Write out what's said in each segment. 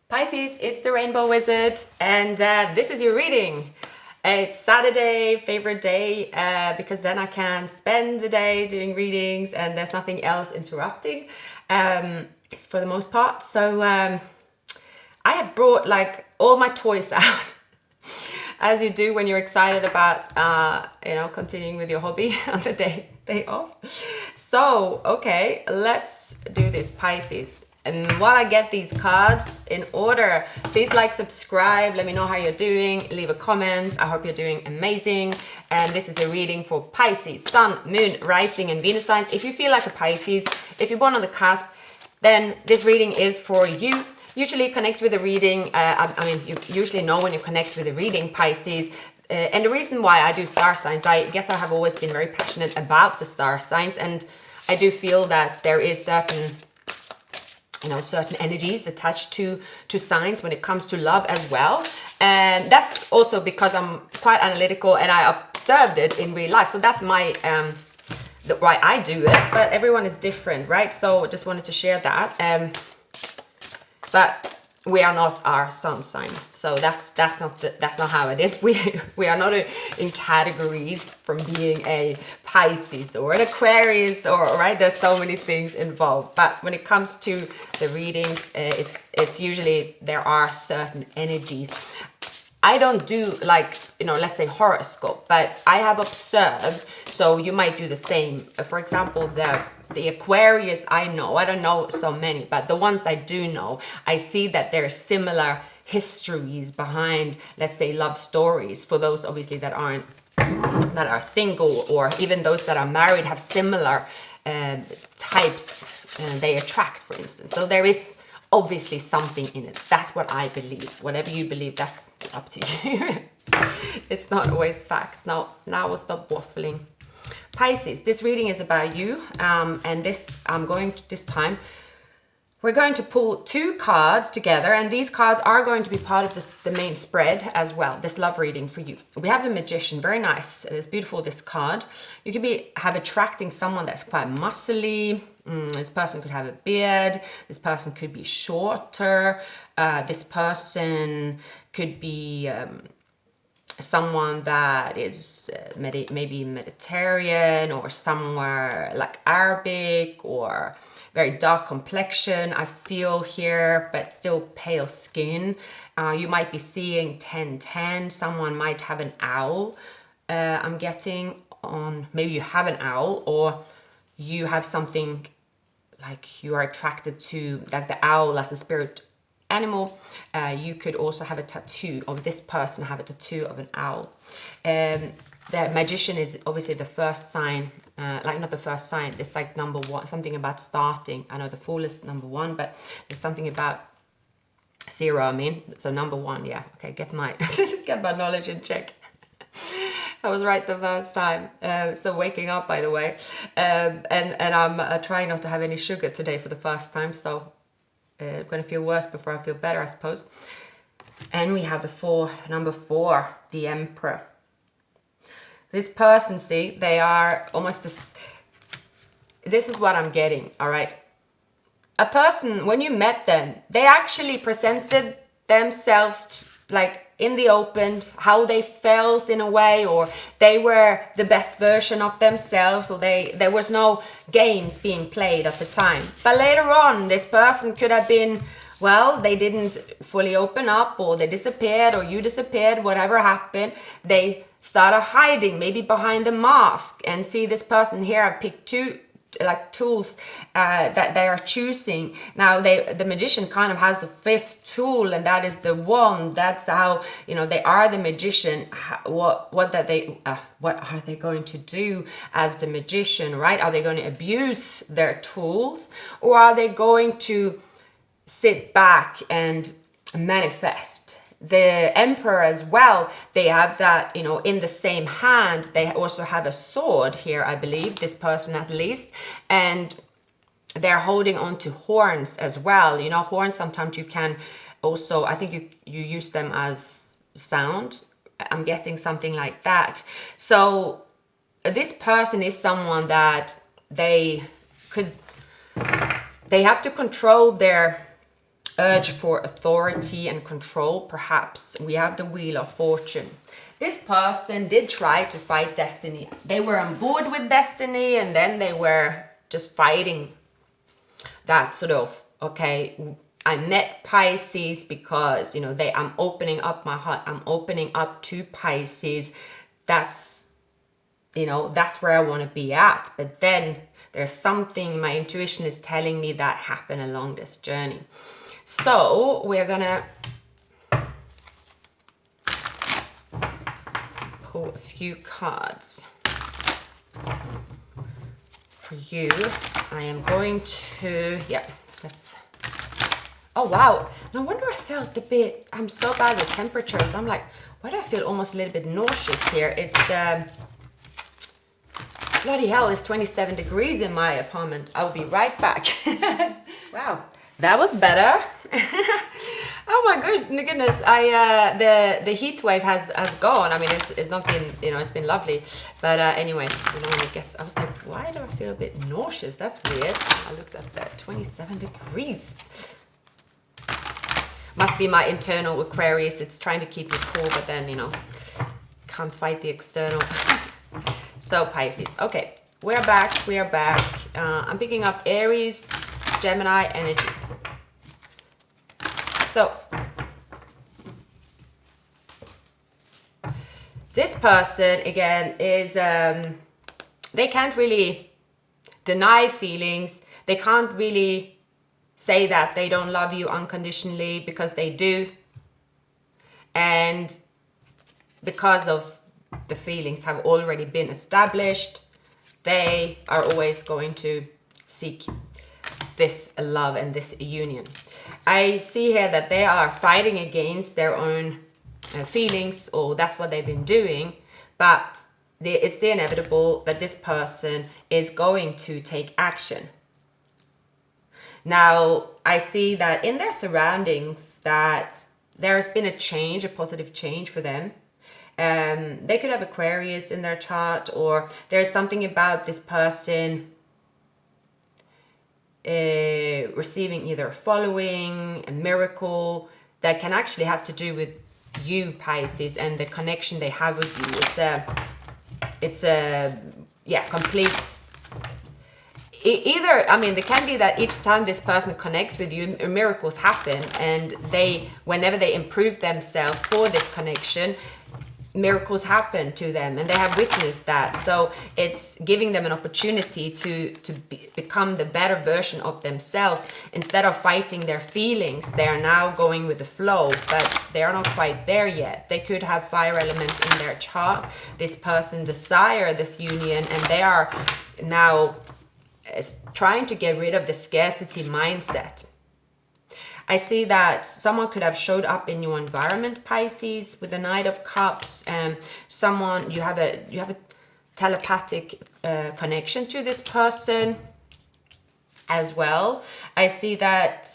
Pisces, it's the Rainbow Wizard, and this is your reading. It's Saturday, favorite day, because then I can spend the day doing readings and there's nothing else interrupting. It's for the most part. So I have brought like all my toys out, as you do when you're excited about, continuing with your hobby on the day off. So, okay, let's do this, Pisces. And while I get these cards in order, please like, subscribe, let me know how you're doing, leave a comment. I hope you're doing amazing. And this is a reading for Pisces, Sun, Moon, Rising, and Venus signs. If you feel like a Pisces, if you're born on the cusp, then this reading is for you. Usually connect with the reading. You usually know when you connect with the reading, Pisces. And the reason why I do star signs, I guess I have always been very passionate about the star signs. And I do feel that there is certain energies attached to signs when it comes to love as well. And that's also because I'm quite analytical and I observed it in real life. So that's my, the why I do it, but everyone is different, right? So I just wanted to share that. But we are not our sun sign, so that's not how it is. We are not in categories from being a Pisces or an Aquarius, or right. There's so many things involved. But when it comes to the readings, it's usually there are certain energies. I don't do let's say horoscope, but I have observed, so you might do the same. For example, the Aquarius, I don't know so many, but the ones I do know, I see that there are similar histories behind, let's say, love stories. For those obviously that are single, or even those that are married, have similar types they attract, for instance. So there is obviously something in it. That's what I believe. Whatever you believe, that's up to you. It's not always facts. Now we'll stop waffling. Pisces, this reading is about you, and we're going to pull two cards together, and these cards are going to be part of the main spread as well, this love reading for you. We have the Magician, very nice. It's beautiful, this card. You could have attracting someone that's quite muscly. This person could have a beard. This person could be shorter. This person could be someone that is maybe Mediterranean, or somewhere like Arabic, or very dark complexion, I feel here, but still pale skin. You might be seeing 10-10. Someone might have an owl. I'm getting on, maybe you have an owl, or you have something like you are attracted to, like the owl as a spirit animal. You could also have a tattoo, or this person have a tattoo of an owl. The Magician is obviously the first sign, not the first sign, it's like number one, something about starting. I know the Fool is number one, but there's something about zero, so number one, yeah. Okay, get my knowledge in check. I was right the first time. Still waking up, by the way. And I'm trying not to have any sugar today for the first time, so I'm going to feel worse before I feel better, I suppose. And we have number four, the Emperor. This person, see, they are almost this is what I'm getting, all right? A person, when you met them, they actually presented themselves in the open, how they felt in a way, or they were the best version of themselves, or there was no games being played at the time. But later on, this person could have been, they didn't fully open up, or they disappeared, or you disappeared, whatever happened. They started hiding, maybe behind the mask. And see, this person here, I picked two tools that they are choosing. Now the Magician kind of has a fifth tool, and that is the wand. That's how they are the Magician. What are they going to do as the Magician, right? Are they going to abuse their tools, or are they going to sit back and manifest? The Emperor as well, they have that, in the same hand. They also have a sword here, I believe, this person at least. And they're holding on to horns as well. Horns, sometimes you can also, I think you use them as sound. I'm getting something like that. So this person is someone that they have to control their urge for authority and control, perhaps. We have the Wheel of Fortune. This person did try to fight destiny. They were on board with destiny, and then they were just fighting that sort of, okay, I met Pisces because, you know, I'm opening up my heart. I'm opening up to Pisces. That's, you know, that's where I want to be at. But then there's something my intuition is telling me that happened along this journey. So we're gonna pull a few cards for you. I am going to, let's, oh wow, no wonder I felt a bit, I'm so bad with temperatures. I'm like, why do I feel almost a little bit nauseous here? It's, bloody hell, it's 27 degrees in my apartment. I'll be right back. Wow, that was better. Oh my goodness, the heat wave has gone. I mean, it's not been, you know, it's been lovely, but anyway, you know, when it gets, I was like, why do I feel a bit nauseous? That's weird. I looked at that, 27 degrees. Must be my internal Aquarius. It's trying to keep me cool, but then, you know, can't fight the external. So Pisces, okay, we are back. I'm picking up Aries, Gemini energy. So this person again is they can't really deny feelings. They can't really say that they don't love you unconditionally, because they do. And because of the feelings have already been established, they are always going to seek this love and this union. I see here that they are fighting against their own feelings, or that's what they've been doing, but it's the inevitable that this person is going to take action. Now, I see that in their surroundings that there has been a change, a positive change for them. They could have Aquarius in their chart, or there's something about this person receiving either a following, a miracle, that can actually have to do with you, Pisces, and the connection they have with you. It's a complete. Either, I mean, it can be that each time this person connects with you, miracles happen, and whenever they improve themselves for this connection, miracles happen to them, and they have witnessed that. So it's giving them an opportunity to become the better version of themselves. Instead of fighting their feelings, they are now going with the flow, but they are not quite there yet. They could have fire elements in their chart. This person desire this union, and they are now trying to get rid of the scarcity mindset. I see that someone could have showed up in your environment, Pisces, with the Knight of Cups, and someone you have a telepathic connection to this person as well. I see that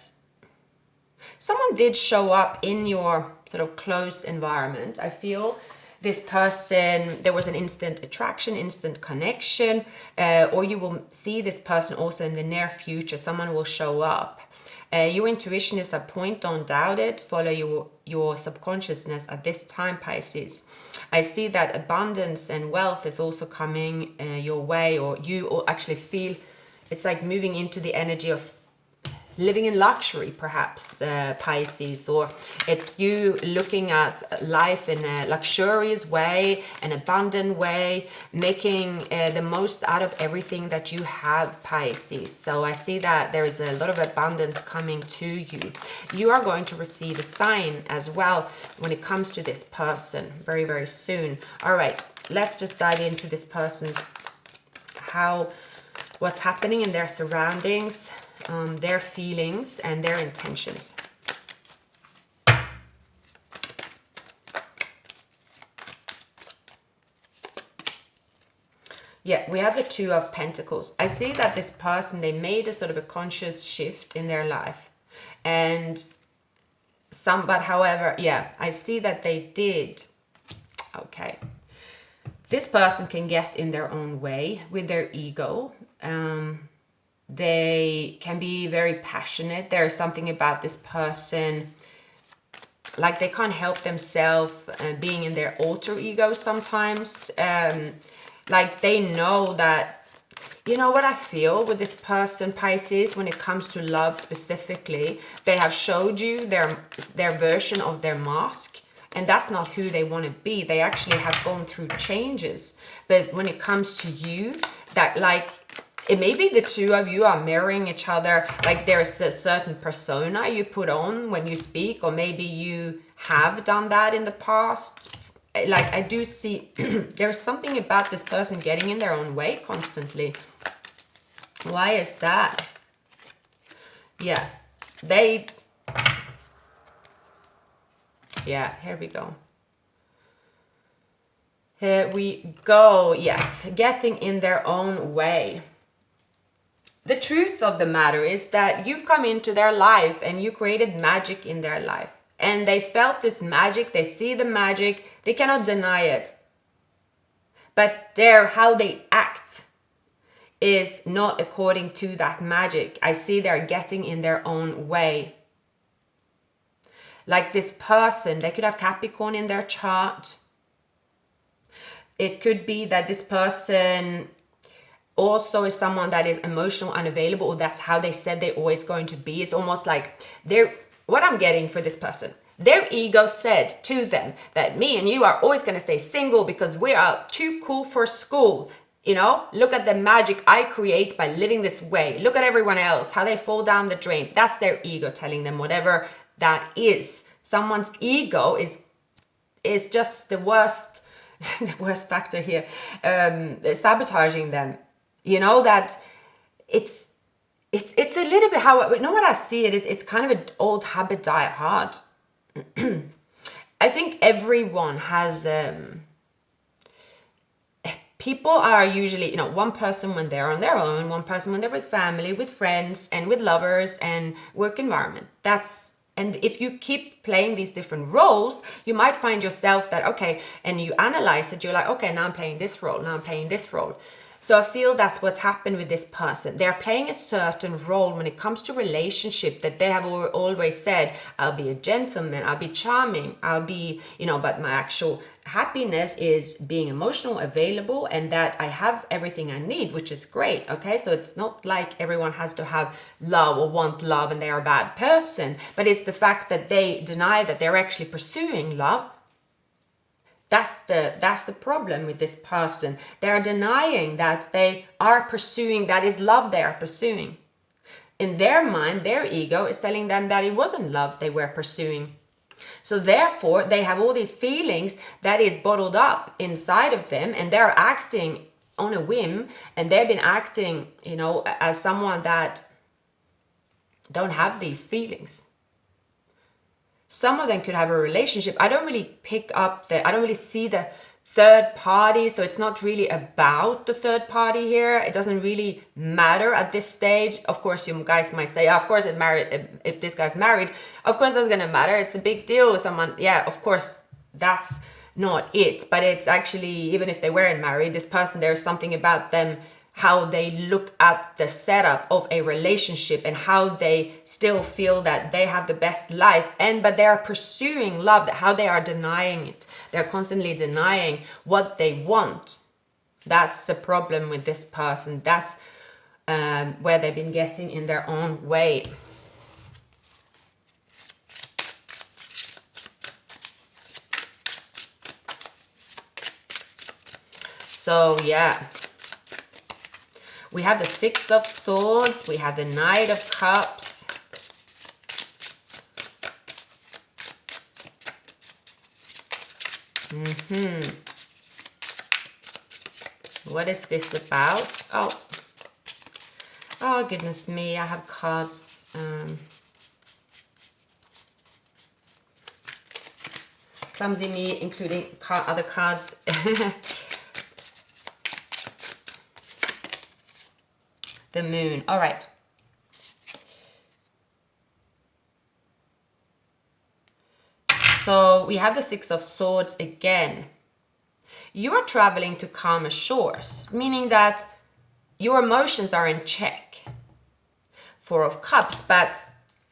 someone did show up in your sort of close environment. I feel this person, there was an instant attraction, instant connection, or you will see this person also in the near future. Someone will show up. Your intuition is a point, don't doubt it. Follow your subconsciousness at this time, Pisces. I see that abundance and wealth is also coming your way, or you will actually feel it's like moving into the energy of living in luxury, perhaps, Pisces, or it's you looking at life in a luxurious way, an abundant way, making the most out of everything that you have, Pisces. So I see that there is a lot of abundance coming to you. You are going to receive a sign as well when it comes to this person very, very soon. All right, let's just dive into this person's what's happening in their surroundings, their feelings and their intentions. Yeah, we have the Two of Pentacles. I see that this person, they made a sort of a conscious shift in their life, and but however, yeah, I see that they did. Okay, this person can get in their own way with their ego. They can be very passionate. There's something about this person, like they can't help themselves being in their alter ego sometimes. Like they know that, you know what I feel with this person, Pisces, when it comes to love specifically, they have showed you their version of their mask, and that's not who they want to be. They actually have gone through changes. But when it comes to you, that like, it may be the two of you are mirroring each other. Like there's a certain persona you put on when you speak, or maybe you have done that in the past. Like I do see there's something about this person getting in their own way constantly. Why is that? Yeah, here we go. Here we go. Yes, getting in their own way. The truth of the matter is that you've come into their life and you created magic in their life. And they felt this magic, they see the magic, they cannot deny it. But how they act is not according to that magic. I see they're getting in their own way. Like this person, they could have Capricorn in their chart. It could be that this person also is someone that is emotional, unavailable, or that's how they said they're always going to be. It's almost like what I'm getting for this person, their ego said to them that me and you are always going to stay single because we are too cool for school. You know, look at the magic I create by living this way. Look at everyone else, how they fall down the drain. That's their ego telling them whatever that is. Someone's ego is just the worst, the worst factor here, sabotaging them. You know, that it's a little bit how, you know what I see it is, it's kind of an old habit die hard. I think everyone has, people are usually, you know, one person when they're on their own, one person when they're with family, with friends, and with lovers and work environment. And if you keep playing these different roles, you might find yourself that, okay, and you analyze it, you're like, okay, now I'm playing this role, now I'm playing this role. So I feel that's what's happened with this person. They're playing a certain role when it comes to relationship, that they have always said, I'll be a gentleman, I'll be charming, I'll be, you know, but my actual happiness is being emotional, available, and that I have everything I need, which is great. Okay, so it's not like everyone has to have love or want love and they're a bad person, but it's the fact that they deny that they're actually pursuing love. That's the problem with this person. They are denying that they are pursuing, that is love they are pursuing. In their mind, their ego is telling them that it wasn't love they were pursuing. So therefore, they have all these feelings that is bottled up inside of them, and they're acting on a whim, and they've been acting, you know, as someone that don't have these feelings. Some of them could have a relationship. I don't really I don't really see the third party. So it's not really about the third party here. It doesn't really matter at this stage. Of course, you guys might say, of course, if this guy's married, of course, that's going to matter. It's a big deal with someone. Yeah, of course, that's not it. But it's actually, even if they weren't married, this person, there's something about them, how they look at the setup of a relationship and how they still feel that they have the best life, but they are pursuing love, how they are denying it. They're constantly denying what they want. That's the problem with this person. That's where they've been getting in their own way. So yeah, we have the Six of Swords, we have the Knight of Cups. What is this about? Oh goodness me, I have cards. Clumsy me, including other cards. The Moon. All right. So we have the Six of Swords again. You are traveling to calmer shores, meaning that your emotions are in check. Four of Cups, but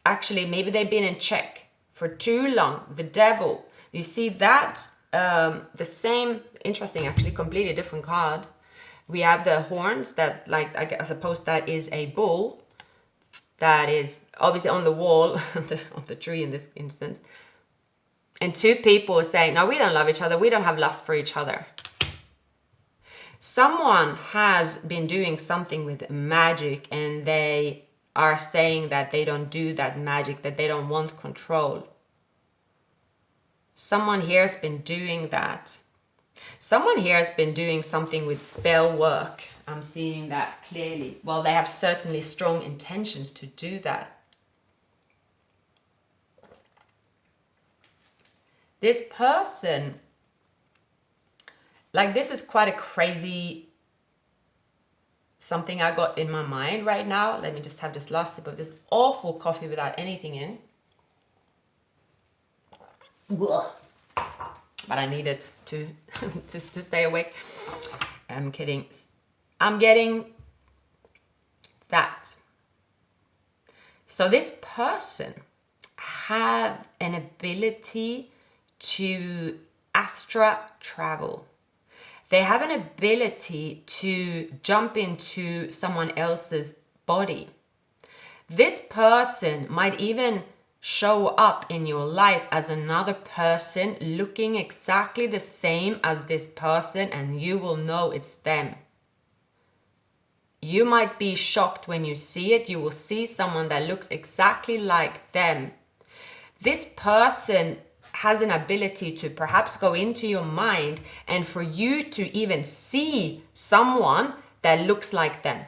actually maybe they've been in check for too long. The Devil, you see that, the same, interesting actually, completely different cards. We have the horns that, like, I suppose that is a bull that is obviously on the wall of the tree in this instance. And two people are saying, no, we don't love each other. We don't have lust for each other. Someone has been doing something with magic, and they are saying that they don't do that magic, that they don't want control. Someone here has been doing that. Someone here has been doing something with spell work. I'm seeing that clearly. Well, they have certainly strong intentions to do that. This person, like, this is quite a crazy something I got in my mind right now. Let me just have this last sip of this awful coffee without anything in. Ugh. But I needed to to stay awake. I'm kidding. I'm getting that. So this person have an ability to astral travel. They have an ability to jump into someone else's body. This person might even show up in your life as another person looking exactly the same as this person, and you will know it's them. You might be shocked when you see it. You will see someone that looks exactly like them. This person has an ability to perhaps go into your mind and for you to even see someone that looks like them.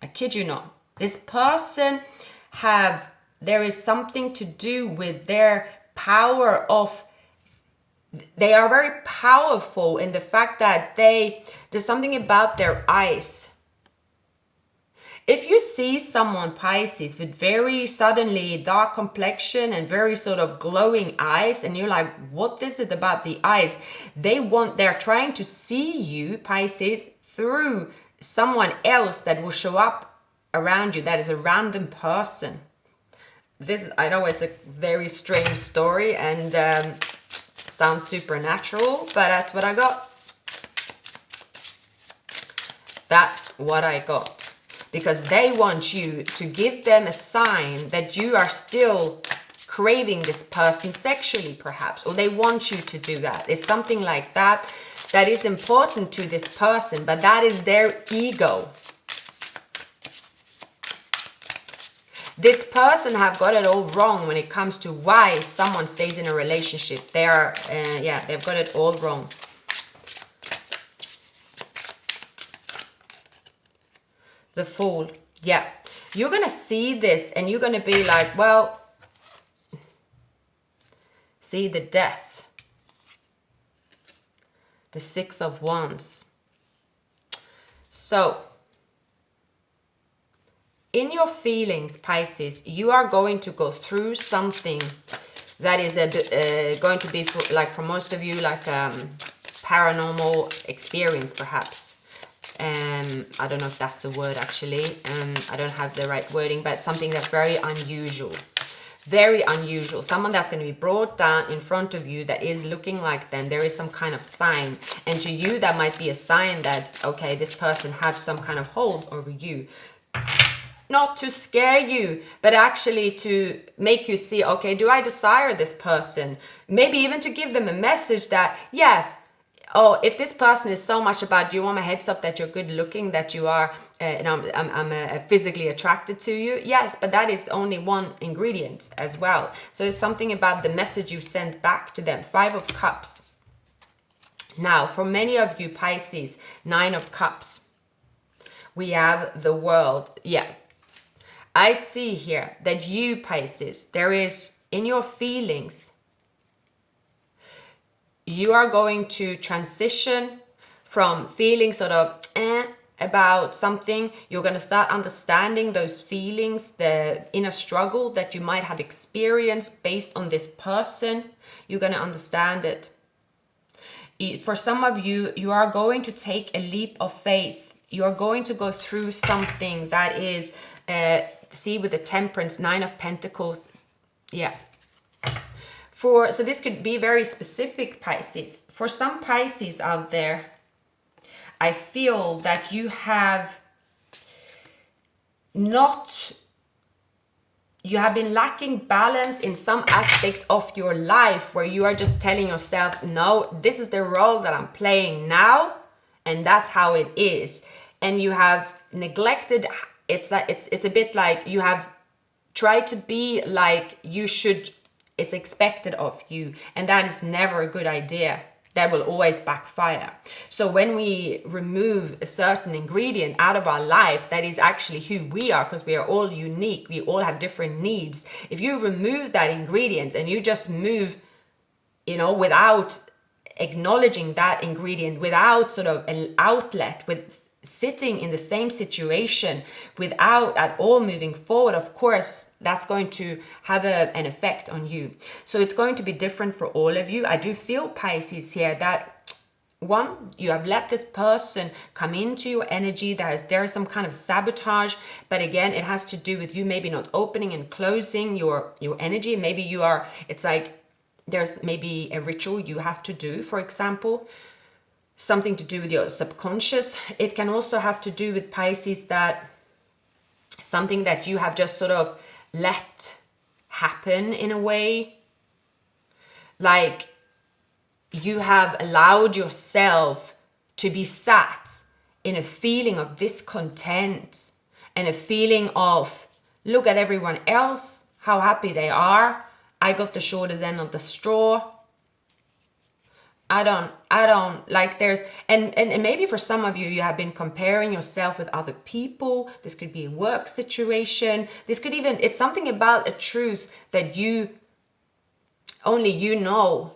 I kid you not. This person there is something to do with their power of, they are very powerful in the fact that there's something about their eyes. If you see someone, Pisces, with very suddenly dark complexion and very sort of glowing eyes, and you're like, what is it about the eyes? They're trying to see you, Pisces, through someone else that will show up around you, that is a random person. This, I know, it's a very strange story and sounds supernatural, but that's what I got. That's what I got. Because they want you to give them a sign that you are still craving this person sexually, perhaps, or they want you to do that. It's something like that that is important to this person, but that is their ego. This person have got it all wrong when it comes to why someone stays in a relationship. They've got it all wrong. The Fool. Yeah. You're going to see this and you're going to be like, well, see the Death. The Six of Wands. So, in your feelings, Pisces, you are going to go through something that is going to be, for most of you, like paranormal experience, perhaps. I don't know if that's the word, actually. I don't have the right wording, but something that's very unusual. Very unusual. Someone that's going to be brought down in front of you that is looking like them. There is some kind of sign. And to you, that might be a sign that, okay, this person has some kind of hold over you. Not to scare you, but actually to make you see, okay, do I desire this person? Maybe even to give them a message that, yes, oh, if this person is so much about, you want my heads up that you're good looking, that you are, I'm physically attracted to you. Yes, but that is only one ingredient as well. So it's something about the message you send back to them. Five of Cups. Now, for many of you, Pisces, Nine of Cups. We have the World. Yeah. I see here that you, Pisces, there is, in your feelings, you are going to transition from feeling sort of about something. You're going to start understanding those feelings, the inner struggle that you might have experienced based on this person. You're going to understand it. For some of you, you are going to take a leap of faith. You are going to go through something that is see with the Temperance, 9 of Pentacles. Yeah. So this could be very specific, Pisces. For some Pisces out there, I feel that you have been lacking balance in some aspect of your life, where you are just telling yourself, no, this is the role that I'm playing now, and that's how it is. And you have neglected, it's a bit like you have tried to be like you should, is expected of you, and that is never a good idea. That will always backfire. So when we remove a certain ingredient out of our life that is actually who we are, because we are all unique, we all have different needs. If you remove that ingredient and you just move, without acknowledging that ingredient, without sort of an outlet, with sitting in the same situation without at all moving forward, of course that's going to have an effect on you. So it's going to be different for all of you. I do feel, Pisces, here that one, you have let this person come into your energy. There is some kind of sabotage, but again, it has to do with you maybe not opening and closing your energy. Maybe it's like there's maybe a ritual you have to do, for example, something to do with your subconscious. It can also have to do with, Pisces, that something that you have just sort of let happen in a way. Like you have allowed yourself to be sat in a feeling of discontent and a feeling of, look at everyone else, how happy they are. I got the shortest end of the straw. I don't like and maybe for some of you, you have been comparing yourself with other people. This could be a work situation. It's something about a truth that only you know.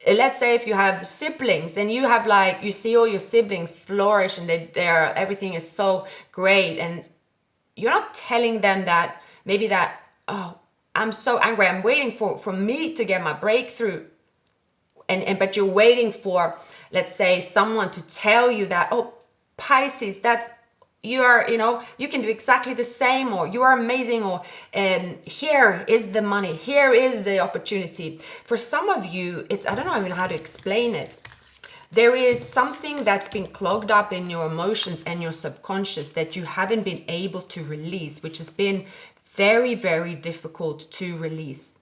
Let's say if you have siblings and you have you see all your siblings flourish and everything is so great, and you're not telling them that oh, I'm so angry, I'm waiting for me to get my breakthrough. But you're waiting for, let's say, someone to tell you that, oh, Pisces, you can do exactly the same, or you are amazing, or here is the money, here is the opportunity. For some of you, I don't know even how to explain it. There is something that's been clogged up in your emotions and your subconscious that you haven't been able to release, which has been very, very difficult to release.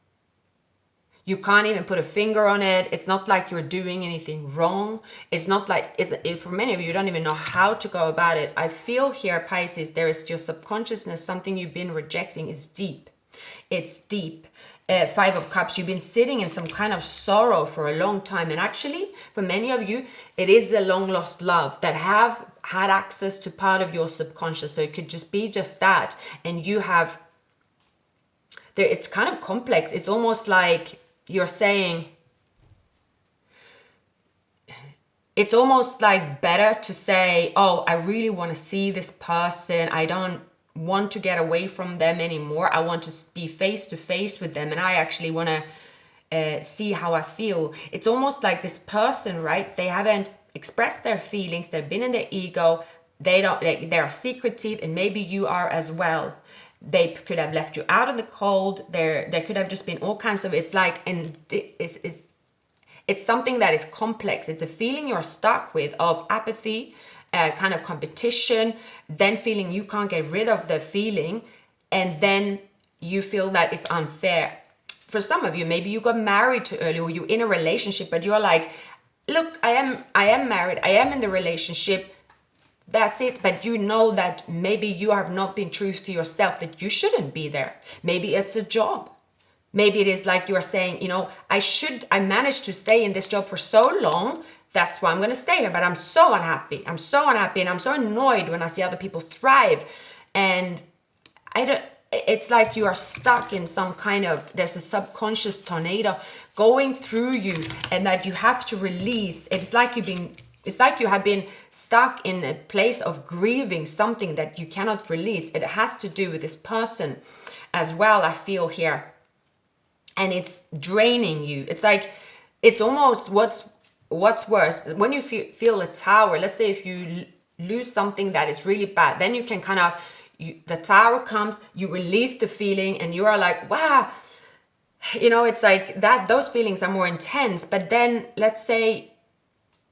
You can't even put a finger on it. It's not like you're doing anything wrong. It's not like, for many of you, you don't even know how to go about it. I feel here, Pisces, there is your subconsciousness, something you've been rejecting is deep. It's deep. 5 of Cups, you've been sitting in some kind of sorrow for a long time. And actually, for many of you, it is a long lost love that have had access to part of your subconscious. So it could just be just that. And you have, it's kind of complex. It's almost like, you're saying, it's almost like better to say, oh, I really want to see this person. I don't want to get away from them anymore. I want to be face to face with them. And I actually want to see how I feel. It's almost like this person, right? They haven't expressed their feelings. They've been in their ego. They are secretive, and maybe you are as well. They could have left you out in the cold. There could have just been all kinds of, it's something that is complex. It's a feeling you're stuck with of apathy, kind of competition, then feeling you can't get rid of the feeling, and then you feel that it's unfair. For some of you, maybe you got married too early, or you're in a relationship, but you're like, look, I am married, I am in the relationship, that's it. But you know that maybe you have not been true to yourself, that you shouldn't be there. Maybe it's a job. Maybe it is like you are saying, I managed to stay in this job for so long. That's why I'm going to stay here. But I'm so unhappy. And I'm so annoyed when I see other people thrive. And it's like you are stuck in some kind of, there's a subconscious tornado going through you, and that you have to release. It's like you have been stuck in a place of grieving something that you cannot release. It has to do with this person as well, I feel here. And it's draining you. It's like, it's almost what's worse. When you feel a tower, let's say if you lose something that is really bad, then you can kind of, the Tower comes, you release the feeling, and you are like, wow, it's like that. Those feelings are more intense. But then let's say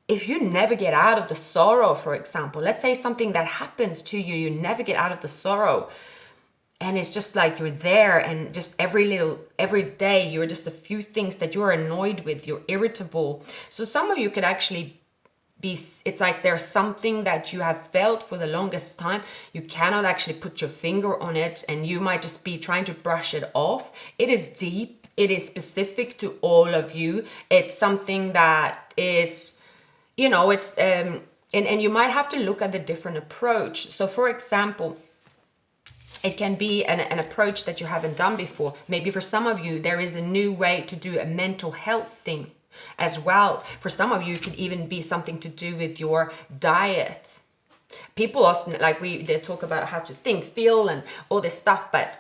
if you never get out of the sorrow, for example, let's say something that happens to you, you never get out of the sorrow, and it's just like you're there, and just every day you're just a few things that you're annoyed with, you're irritable. So some of you could actually it's like there's something that you have felt for the longest time. You cannot actually put your finger on it, and you might just be trying to brush it off. It is deep. It is specific to all of you. It's something that is, it's and you might have to look at the different approach. So for example, it can be an approach that you haven't done before. Maybe for some of you, there is a new way to do a mental health thing as well. For some of you, it could even be something to do with your diet. People often, they talk about how to think, feel, and all this stuff, but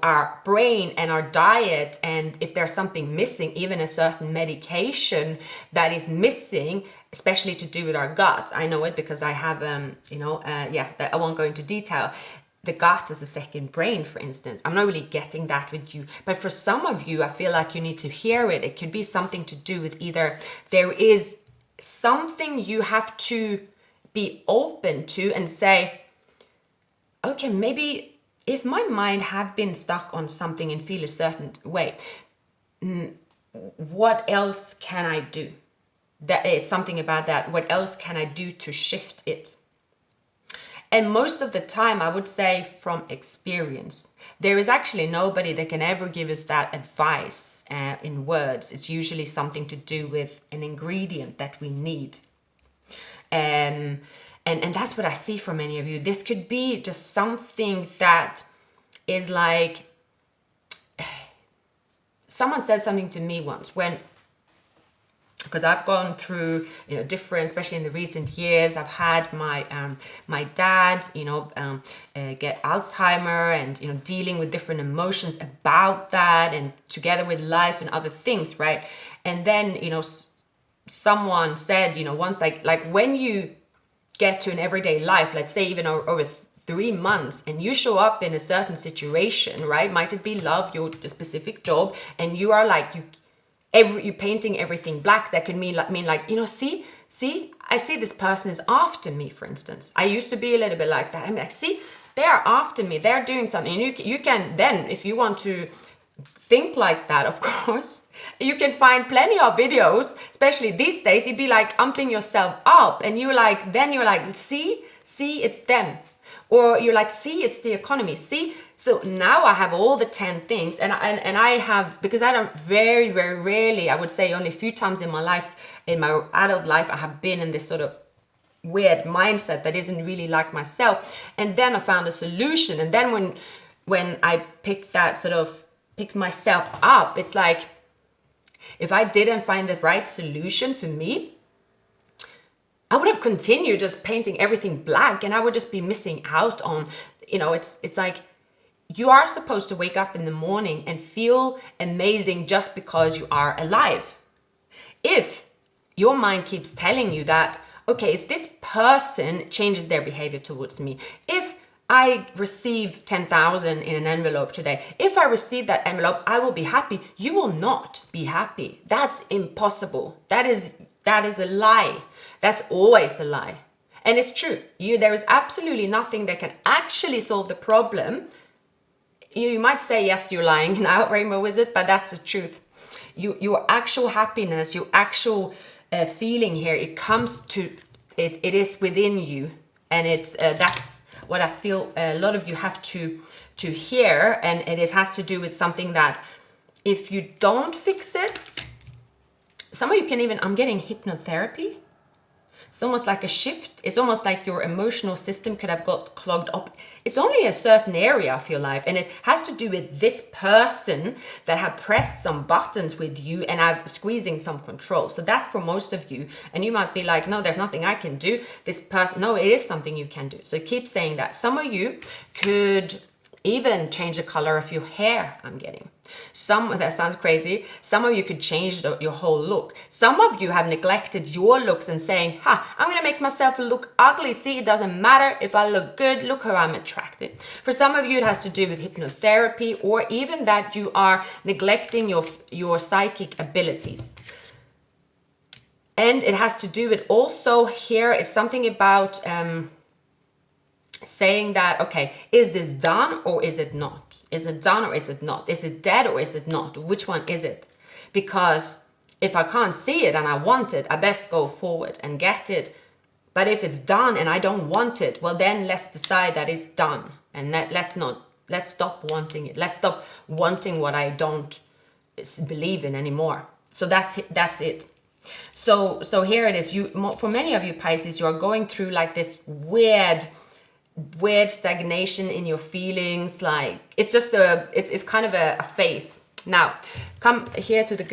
our brain and our diet, and if there's something missing, even a certain medication that is missing, especially to do with our gut. I know it because I have, I won't go into detail. The gut is a second brain, for instance. I'm not really getting that with you. But for some of you, I feel like you need to hear it. It could be something to do with either there is something you have to be open to and say, okay, maybe if my mind have been stuck on something and feel a certain way, what else can I do? That it's something about that. What else can I do to shift it? And most of the time, I would say from experience, there is actually nobody that can ever give us that advice in words. It's usually something to do with an ingredient that we need. And that's what I see from many of you. This could be just something that is like, someone said something to me once because I've gone through, different, especially in the recent years. I've had my dad, get Alzheimer, and dealing with different emotions about that, and together with life and other things, right? And then someone said, once, like when you get to an everyday life, let's say even over 3 months, and you show up in a certain situation, right? Might it be love, your specific job, and you are like you painting everything black. That could mean see, I see this person is after me, for instance. I used to be a little bit like that. I'm like, see, they are after me. They're doing something. And you can then, if you want to think like that, of course, you can find plenty of videos, especially these days. You'd be like umping yourself up, and you're like, see, it's them. Or you're like, see, it's the economy. See, so now I have all the 10 things, and I have, because I don't very, very rarely, I would say only a few times in my life, in my adult life, I have been in this sort of weird mindset that isn't really like myself. And then I found a solution. And then when I picked myself up, it's like, if I didn't find the right solution for me, I would have continued just painting everything black, and I would just be missing out on, it's like, you are supposed to wake up in the morning and feel amazing just because you are alive. If your mind keeps telling you that, okay, if this person changes their behavior towards me, if I receive 10,000 in an envelope today, if I receive that envelope, I will be happy. You will not be happy. That's impossible. That is a lie. That's always a lie. And it's true. There is absolutely nothing that can actually solve the problem. You might say, yes, you're lying now, Rainbow Wizard, but that's the truth. Your actual happiness, your actual feeling here, it comes to, it is within you. And that's what I feel a lot of you have to hear. And it has to do with something that if you don't fix it, some of you can even, I'm getting hypnotherapy. It's almost like a shift. It's almost like your emotional system could have got clogged up. It's only a certain area of your life, and it has to do with this person that have pressed some buttons with you and are squeezing some control. So that's for most of you. And you might be like, no, there's nothing I can do. This person, no, it is something you can do. So keep saying that. Some of you could Even change the color of your hair, I'm getting. That sounds crazy. Some of you could change your whole look. Some of you have neglected your looks and saying, I'm going to make myself look ugly. See, it doesn't matter if I look good. Look how I'm attractive. For some of you, it has to do with hypnotherapy, or even that you are neglecting your psychic abilities. And it has to do with also, here is something about saying that, okay, is this done or is it not? Is it done or is it not? Is it dead or is it not? Which one is it? Because if I can't see it and I want it, I best go forward and get it. But if it's done and I don't want it, well, then let's decide that it's done. And let's stop wanting it. Let's stop wanting what I don't believe in anymore. So that's it. So here it is. For many of you Pisces, you are going through like this weird stagnation in your feelings. Like it's just it's kind of a phase. Now come here to the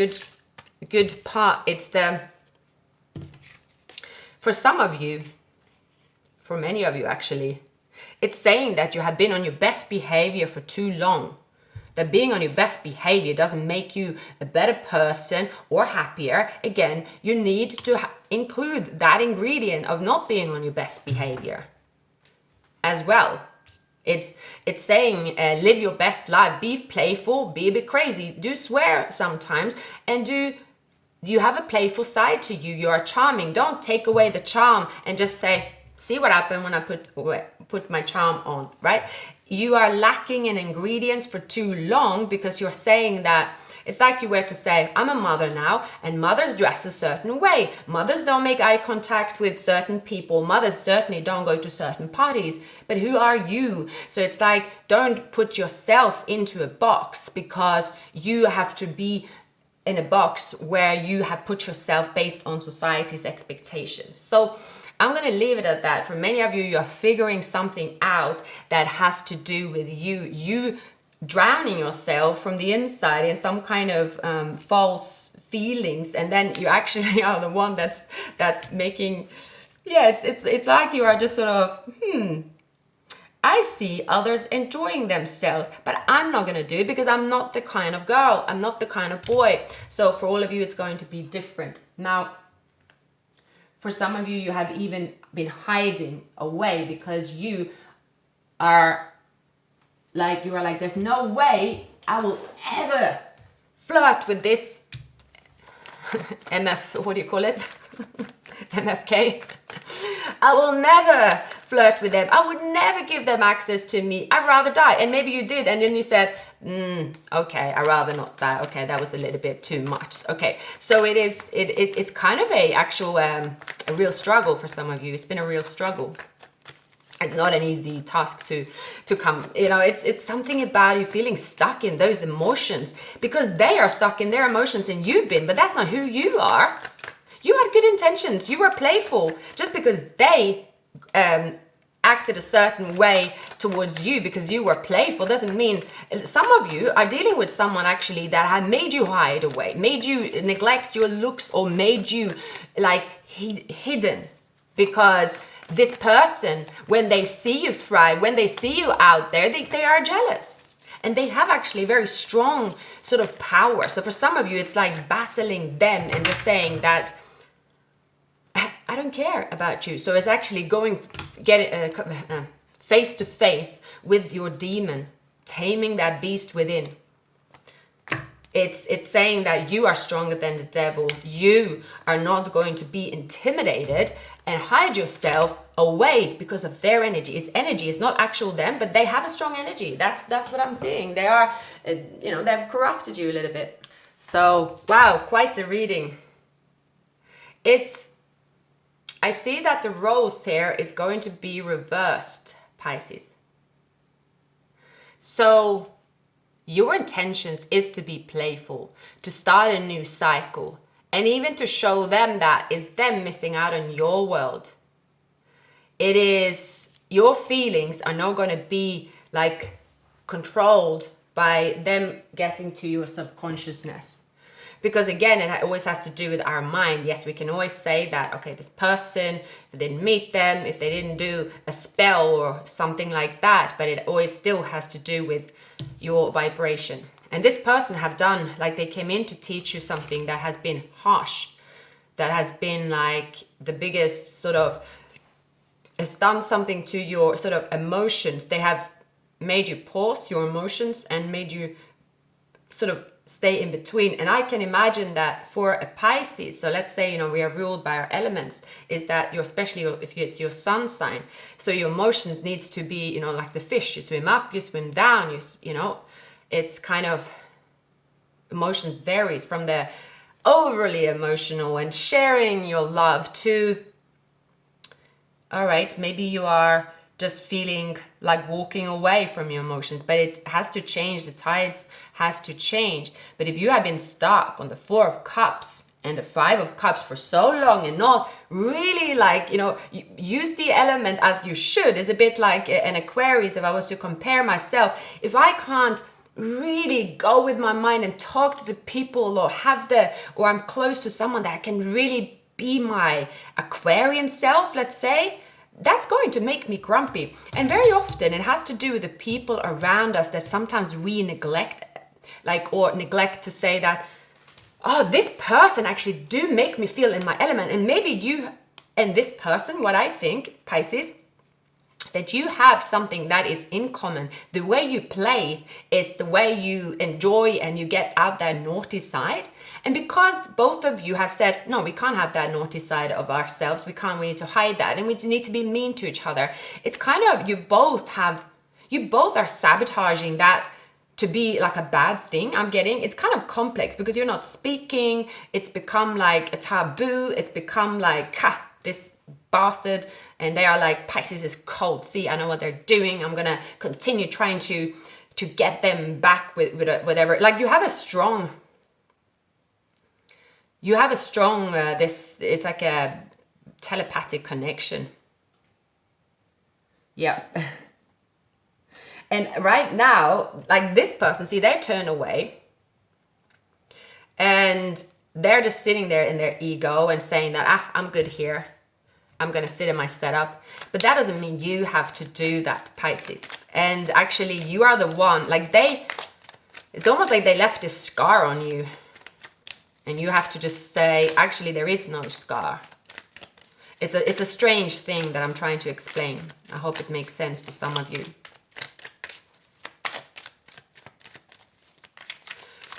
good part. It's for some of you, for many of you actually, it's saying that you have been on your best behavior for too long. That being on your best behavior doesn't make you a better person or happier. Again, you need to include that ingredient of not being on your best behavior as well. It's saying live your best life, be playful, be a bit crazy, do swear sometimes, and you have a playful side to you. You are charming. Don't take away the charm and just say, see what happened when I put my charm on, right? You are lacking in ingredients for too long because you're saying that. It's like you were to say, I'm a mother now, and mothers dress a certain way. Mothers don't make eye contact with certain people. Mothers certainly don't go to certain parties. But who are you? So it's like, don't put yourself into a box because you have to be in a box where you have put yourself based on society's expectations. So I'm going to leave it at that. For many of you, you're figuring something out that has to do with you drowning yourself from the inside in some kind of false feelings, and then you actually are the one that's making, it's like you are just sort of I see others enjoying themselves, but I'm not going to do it because I'm not the kind of girl, I'm not the kind of boy. So for all of you, it's going to be different. Now for some of you, you have even been hiding away because you are like, there's no way I will ever flirt with this what do you call it? MFK. I will never flirt with them. I would never give them access to me. I'd rather die. And maybe you did. And then you said, okay, I'd rather not die. Okay, that was a little bit too much. Okay, so it's kind of a real struggle for some of you. It's been a real struggle. It's not an easy task to come, it's something about you feeling stuck in those emotions because they are stuck in their emotions and you've been, but that's not who you are. You had good intentions. You were playful. Just because they acted a certain way towards you because you were playful doesn't mean. Some of you are dealing with someone actually that had made you hide away, made you neglect your looks, or made you like hidden because this person, when they see you thrive, when they see you out there, they are jealous. And they have actually very strong sort of power. So for some of you, it's like battling them and just saying that, I don't care about you. So it's actually face to face with your demon, taming that beast within. It's saying that you are stronger than the devil. You are not going to be intimidated and hide yourself away because of their energy. It's energy. It's not actual them, but they have a strong energy. That's what I'm seeing. They are, they've corrupted you a little bit. So, wow, quite the reading. I see that the roles here is going to be reversed, Pisces. So your intentions is to be playful, to start a new cycle, and even to show them that is them missing out on your world. It is your feelings are not going to be like controlled by them getting to your subconsciousness. Because again, it always has to do with our mind. Yes, we can always say that, okay, this person, if they didn't meet them, if they didn't do a spell or something like that, but it always still has to do with your vibration. And this person have done, like they came in to teach you something that has been harsh, that has been like the biggest sort of, has done something to your sort of emotions. They have made you pause your emotions and made you sort of stay in between. And I can imagine that for a Pisces, so let's say, you know, we are ruled by our elements, is that you're, especially if it's your sun sign, so your emotions needs to be, you know, like the fish, you swim up, you swim down, you know, it's kind of, emotions varies from the overly emotional and sharing your love to, all right, maybe you are just feeling like walking away from your emotions, but it has to change. The tide has to change. But if you have been stuck on the 4 of Cups and the 5 of Cups for so long and not really like, you know, use the element as you should, is a bit like an Aquarius. If I was to compare myself, if I can't really go with my mind and talk to the people or or I'm close to someone that can really be my Aquarian self, let's say, that's going to make me grumpy. And very often it has to do with the people around us that sometimes we neglect, or neglect to say that, oh, this person actually do make me feel in my element. And maybe you and this person, what I think, Pisces, that you have something that is in common. The way you play is the way you enjoy and you get out that naughty side. And because both of you have said, no, we can't have that naughty side of ourselves. We need to hide that. And we need to be mean to each other. It's kind of, you both are sabotaging that to be like a bad thing. It's kind of complex because you're not speaking. It's become like a taboo. It's become like, this bastard, and they are like, Pisces is cold. See, I know what they're doing. I'm gonna continue trying to get them back with whatever. Like you have a strong this, it's like a telepathic connection. Yeah. And right now, like this person, see, they turn away and they're just sitting there in their ego and saying that, I'm good here. I'm going to sit in my setup. But that doesn't mean you have to do that, Pisces. And actually you are the one, like it's almost like they left this scar on you. And you have to just say, actually, there is no scar. It's a strange thing that I'm trying to explain. I hope it makes sense to some of you.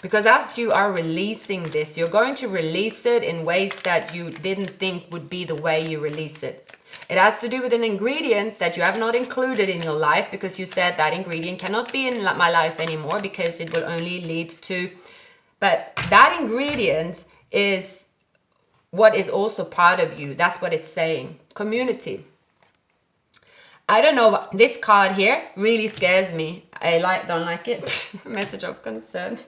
Because as you are releasing this, you're going to release it in ways that you didn't think would be the way you release it. It has to do with an ingredient that you have not included in your life because you said that ingredient cannot be in my life anymore because it will only lead to... But that ingredient is what is also part of you. That's what it's saying. Community. I don't know. This card here really scares me. Don't like it. Message of concern.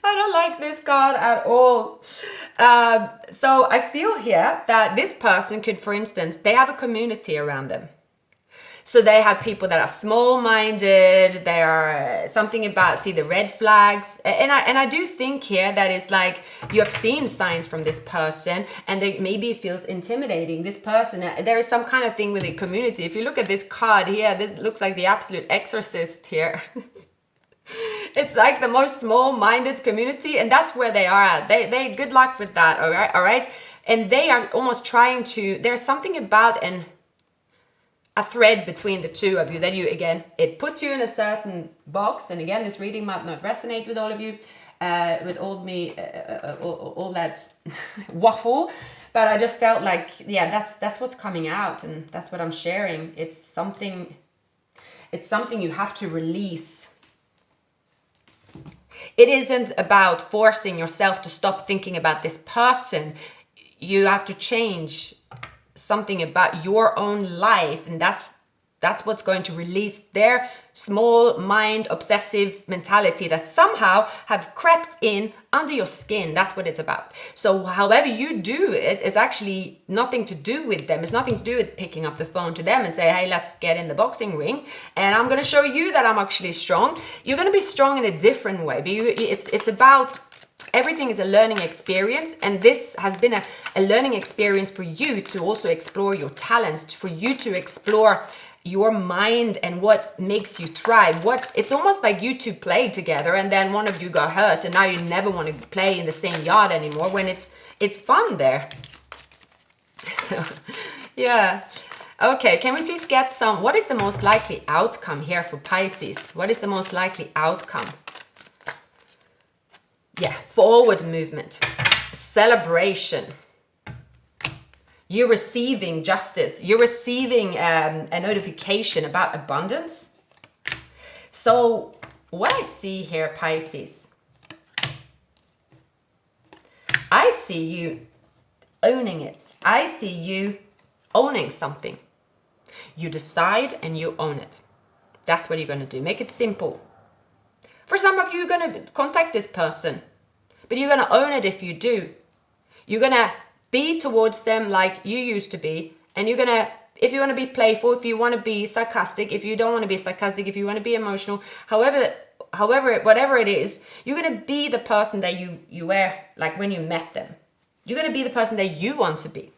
I don't like this card at all. So I feel here that this person could, for instance, they have a community around them. So they have people that are small-minded. They are something about, see the red flags. And I do think here that it's like you have seen signs from this person and they maybe it feels intimidating. This person, there is some kind of thing with the community. If you look at this card here, this looks like the absolute exorcist here. It's like the most small-minded community, and that's where they are at. They good luck with that, all right? And they are almost trying to, there's something about a thread between the two of you that you, again, it puts you in a certain box. And again, this reading might not resonate with all of you, with all that waffle, but I just felt like, yeah, that's what's coming out, and that's what I'm sharing. It's something you have to release. It isn't about forcing yourself to stop thinking about this person. You have to change something about your own life, and that's what's going to release their small mind obsessive mentality that somehow have crept in under your skin. That's what it's about. So however you do it is actually nothing to do with them. It's nothing to do with picking up the phone to them and say, hey, let's get in the boxing ring and I'm going to show you that I'm actually strong. You're going to be strong in a different way. But it's about Everything is a learning experience, and this has been a learning experience for you to also explore your talents, for you to explore your mind and what makes you thrive. It's almost like you two played together and then one of you got hurt and now you never want to play in the same yard anymore when it's fun there. So yeah. Okay, can we please get what is the most likely outcome here for Pisces? What is the most likely outcome? Yeah, forward movement, celebration. You're receiving justice. You're receiving a notification about abundance. So what I see here, Pisces, I see you owning it. I see you owning something. You decide and you own it. That's what you're going to do. Make it simple. For some of you, you're going to contact this person, but you're going to own it if you do. You're going to be towards them like you used to be, and you're going to, if you want to be playful, if you want to be sarcastic, if you don't want to be sarcastic, if you want to be emotional, however, whatever it is, you're going to be the person that you were like when you met them. You're going to be the person that you want to be.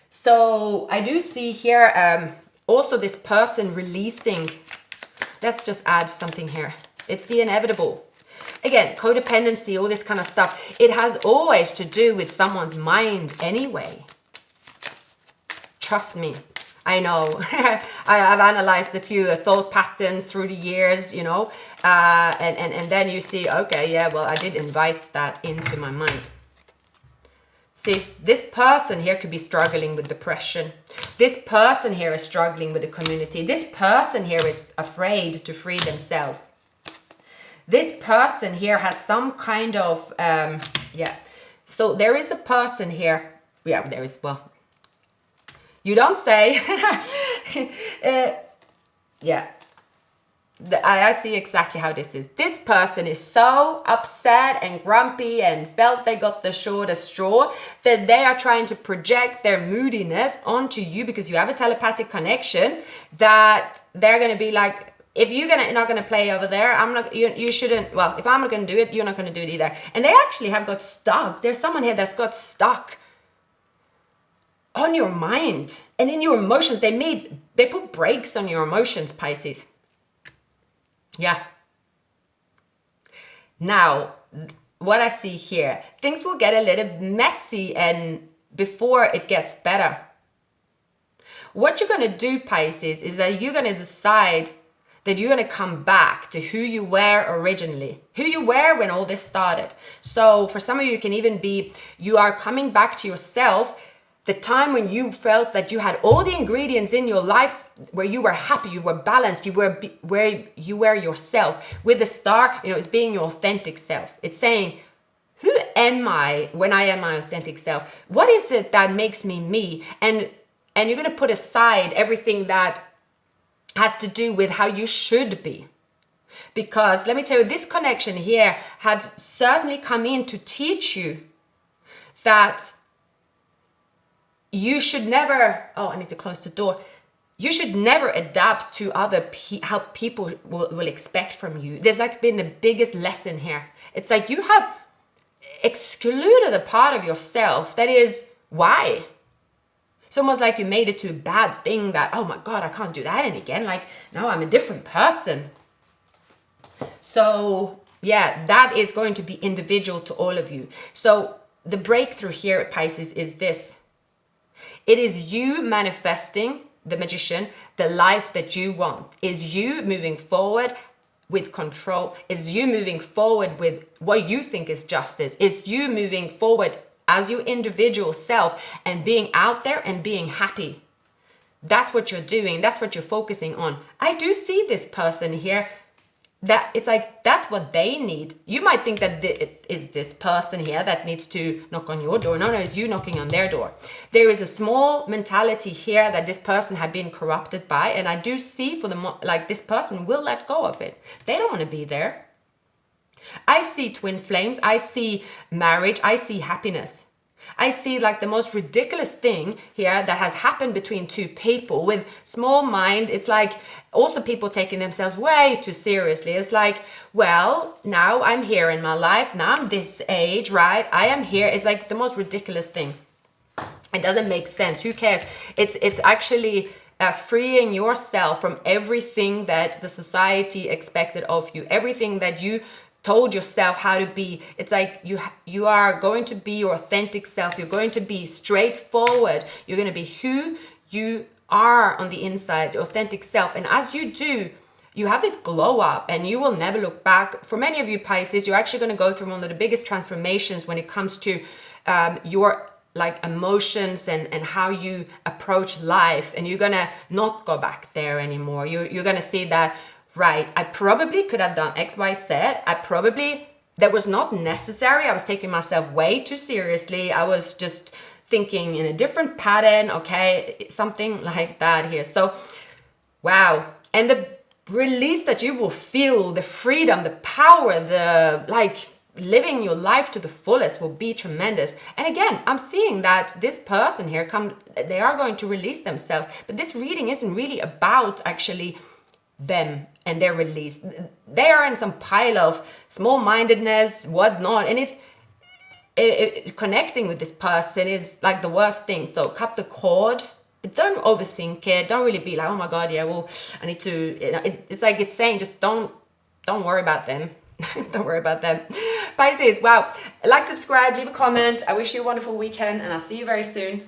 So I do see here also this person releasing. Let's just add something here. It's the inevitable. Again, codependency, all this kind of stuff. It has always to do with someone's mind anyway. Trust me. I know. I've analyzed a few thought patterns through the years, you know. And then you see, okay, yeah, well, I did invite that into my mind. See, this person here could be struggling with depression. This person here is struggling with the community. This person here is afraid to free themselves. This person here has some kind of, yeah. So there is a person here. Yeah, there is, well, you don't say. Yeah. I see exactly how this is. This person is so upset and grumpy and felt they got the shortest straw that they are trying to project their moodiness onto you because you have a telepathic connection, that they're going to be like, if you're not going to play over there, you shouldn't, well, if I'm not going to do it, you're not going to do it either. And they actually have got stuck. There's someone here that's got stuck on your mind and in your emotions. They put brakes on your emotions, Pisces. Yeah. Now, what I see here, things will get a little messy and before it gets better. What you're going to do, Pisces, is that you're going to decide that you're going to come back to who you were originally, who you were when all this started. So for some of you, it can even be you are coming back to yourself, the time when you felt that you had all the ingredients in your life where you were happy, you were balanced, you were where you were yourself. With the star, it's being your authentic self. It's saying, who am I when I am my authentic self? What is it that makes me me? And you're going to put aside everything that has to do with how you should be. Because let me tell you, this connection here have certainly come in to teach you that you should never, I need to close the door. You should never adapt to how people will expect from you. There's like been the biggest lesson here. It's like you have excluded a part of yourself that is why. It's almost like you made it to a bad thing that, oh my God, I can't do that again. Like now I'm a different person. So yeah, that is going to be individual to all of you. So the breakthrough here at Pisces is this. It is you manifesting, the magician, the life that you want. Is you moving forward with control. Is you moving forward with what you think is justice. Is you moving forward as your individual self and being out there and being happy. That's what you're doing. That's what you're focusing on. I do see this person here that it's like, that's what they need. You might think that it is this person here that needs to knock on your door. No, it's you knocking on their door. There is a small mentality here that this person had been corrupted by. And I do see for them, like this person will let go of it. They don't want to be there. I see twin flames. I see marriage. I see happiness. I see like the most ridiculous thing here that has happened between two people with small mind. It's like also people taking themselves way too seriously. It's like, well, now I'm here in my life. Now I'm this age, right? I am here. It's like the most ridiculous thing. It doesn't make sense. Who cares? It's actually freeing yourself from everything that the society expected of you, everything that you told yourself how to be. It's like you are going to be your authentic self. You're going to be straightforward. You're going to be who you are on the inside, the authentic self. And as you do, you have this glow up and you will never look back. For many of you Pisces, you're actually going to go through one of the biggest transformations when it comes to your like emotions and how you approach life, and you're gonna not go back there anymore. You're gonna see that, right, I probably could have done X, Y, Z. That was not necessary. I was taking myself way too seriously. I was just thinking in a different pattern, okay, something like that here. So wow. And the release that you will feel, the freedom, the power, the like living your life to the fullest will be tremendous. And again, I'm seeing that this person here they are going to release themselves, but this reading isn't really about actually them and their release. They are in some pile of small-mindedness, whatnot, and if connecting with this person is like the worst thing, so cut the cord. But don't overthink it. Don't really be like, oh my god, yeah, well, I need to, it's like it's saying just don't worry about them. Don't worry about them. Pisces, wow. Like, subscribe, leave a comment. I wish you a wonderful weekend, and I'll see you very soon.